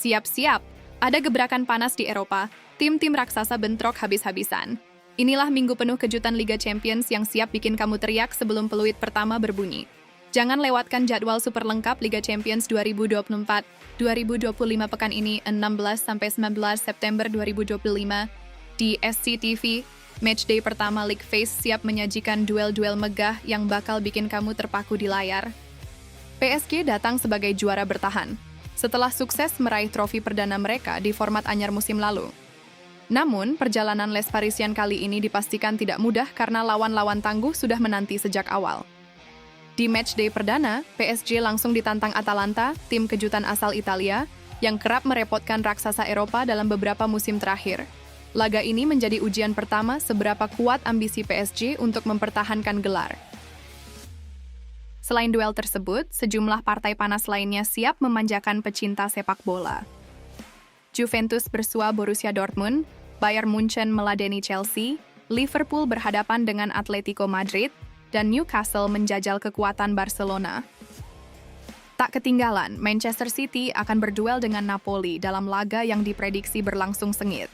Siap-siap, ada gebrakan panas di Eropa. Tim-tim raksasa bentrok habis-habisan. Inilah minggu penuh kejutan Liga Champions yang siap bikin kamu teriak sebelum peluit pertama berbunyi. Jangan lewatkan jadwal super lengkap Liga Champions 2024-2025 pekan ini 16-19 September 2025 di SCTV. Matchday pertama League Phase siap menyajikan duel-duel megah yang bakal bikin kamu terpaku di layar. PSG datang sebagai juara bertahan setelah sukses meraih trofi perdana mereka di format anyar musim lalu. Namun, perjalanan Les Parisiens kali ini dipastikan tidak mudah karena lawan-lawan tangguh sudah menanti sejak awal. Di matchday perdana, PSG langsung ditantang Atalanta, tim kejutan asal Italia, yang kerap merepotkan raksasa Eropa dalam beberapa musim terakhir. Laga ini menjadi ujian pertama seberapa kuat ambisi PSG untuk mempertahankan gelar. Selain duel tersebut, sejumlah partai panas lainnya siap memanjakan pecinta sepak bola. Juventus bersua Borussia Dortmund, Bayern Munchen meladeni Chelsea, Liverpool berhadapan dengan Atletico Madrid, dan Newcastle menjajal kekuatan Barcelona. Tak ketinggalan, Manchester City akan berduel dengan Napoli dalam laga yang diprediksi berlangsung sengit.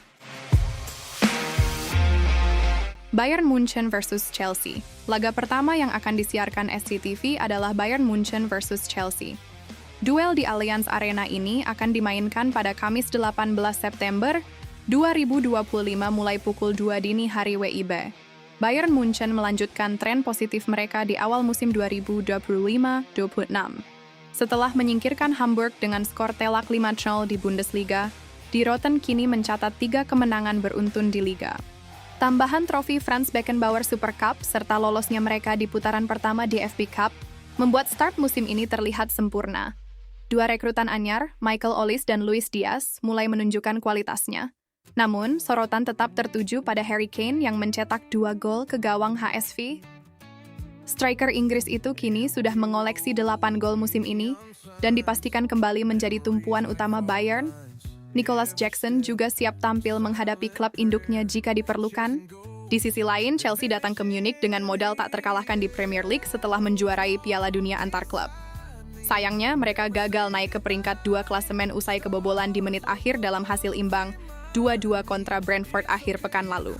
Bayern Munchen versus Chelsea. Laga pertama yang akan disiarkan SCTV adalah Bayern Munchen versus Chelsea. Duel di Allianz Arena ini akan dimainkan pada Kamis 18 September 2025 mulai pukul 2 dini hari WIB. Bayern Munchen melanjutkan tren positif mereka di awal musim 2025-26. Setelah menyingkirkan Hamburg dengan skor telak 5-0 di Bundesliga, Die Roten kini mencatat 3 kemenangan beruntun di Liga. Tambahan trofi Franz Beckenbauer Super Cup serta lolosnya mereka di putaran pertama di FA Cup membuat start musim ini terlihat sempurna. Dua rekrutan anyar, Michael Olise dan Luis Diaz, mulai menunjukkan kualitasnya. Namun, sorotan tetap tertuju pada Harry Kane yang mencetak 2 gol ke gawang HSV. Striker Inggris itu kini sudah mengoleksi 8 gol musim ini dan dipastikan kembali menjadi tumpuan utama Bayern. Nicholas Jackson juga siap tampil menghadapi klub induknya jika diperlukan. Di sisi lain, Chelsea datang ke Munich dengan modal tak terkalahkan di Premier League setelah menjuarai Piala Dunia antar klub. Sayangnya, mereka gagal naik ke peringkat 2 klasemen usai kebobolan di menit akhir dalam hasil imbang 2-2 kontra Brentford akhir pekan lalu.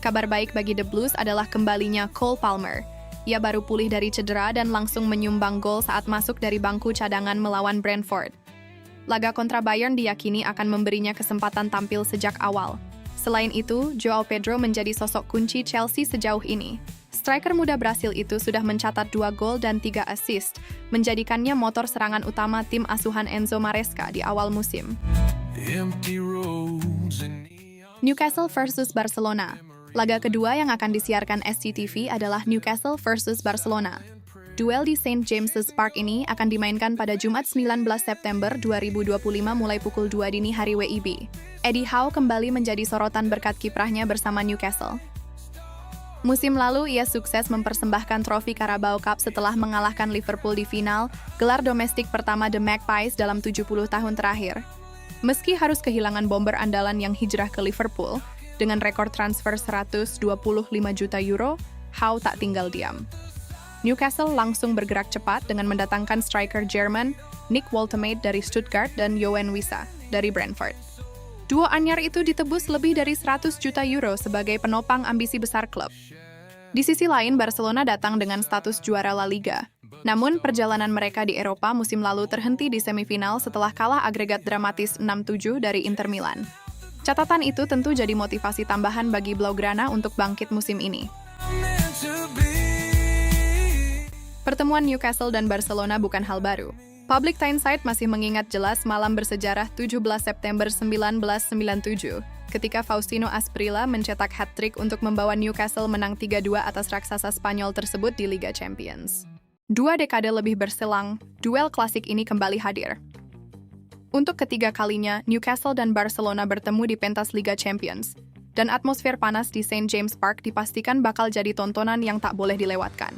Kabar baik bagi The Blues adalah kembalinya Cole Palmer. Ia baru pulih dari cedera dan langsung menyumbang gol saat masuk dari bangku cadangan melawan Brentford. Laga kontra Bayern diyakini akan memberinya kesempatan tampil sejak awal. Selain itu, Joao Pedro menjadi sosok kunci Chelsea sejauh ini. Striker muda Brasil itu sudah mencatat 2 gol dan 3 assist, menjadikannya motor serangan utama tim asuhan Enzo Maresca di awal musim. Newcastle versus Barcelona. Laga kedua yang akan disiarkan SCTV adalah Newcastle versus Barcelona. Duel di St. James's Park ini akan dimainkan pada Jumat 19 September 2025 mulai pukul 2 dini hari WIB. Eddie Howe kembali menjadi sorotan berkat kiprahnya bersama Newcastle. Musim lalu, ia sukses mempersembahkan trofi Carabao Cup setelah mengalahkan Liverpool di final, gelar domestik pertama The Magpies dalam 70 tahun terakhir. Meski harus kehilangan bomber andalan yang hijrah ke Liverpool, dengan rekor transfer 125 juta euro, Howe tak tinggal diam. Newcastle langsung bergerak cepat dengan mendatangkan striker Jerman, Nick Woltemade dari Stuttgart dan Yoane Wissa dari Brentford. Duo anyar itu ditebus lebih dari 100 juta euro sebagai penopang ambisi besar klub. Di sisi lain, Barcelona datang dengan status juara La Liga. Namun, perjalanan mereka di Eropa musim lalu terhenti di semifinal setelah kalah agregat dramatis 6-7 dari Inter Milan. Catatan itu tentu jadi motivasi tambahan bagi Blaugrana untuk bangkit musim ini. Pertemuan Newcastle dan Barcelona bukan hal baru. Public Tyneside masih mengingat jelas malam bersejarah 17 September 1997, ketika Faustino Asprilla mencetak hat-trick untuk membawa Newcastle menang 3-2 atas raksasa Spanyol tersebut di Liga Champions. 2 dekade lebih berselang, duel klasik ini kembali hadir. Untuk ketiga kalinya, Newcastle dan Barcelona bertemu di pentas Liga Champions, dan atmosfer panas di St. James Park dipastikan bakal jadi tontonan yang tak boleh dilewatkan.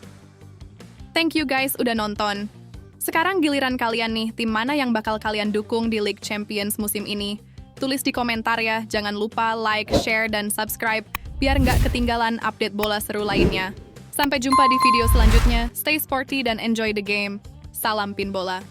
Thank you guys udah nonton. Sekarang giliran kalian nih, tim mana yang bakal kalian dukung di League Champions musim ini? Tulis di komentar ya, jangan lupa like, share, dan subscribe, biar nggak ketinggalan update bola seru lainnya. Sampai jumpa di video selanjutnya, stay sporty dan enjoy the game. Salam Pinbola.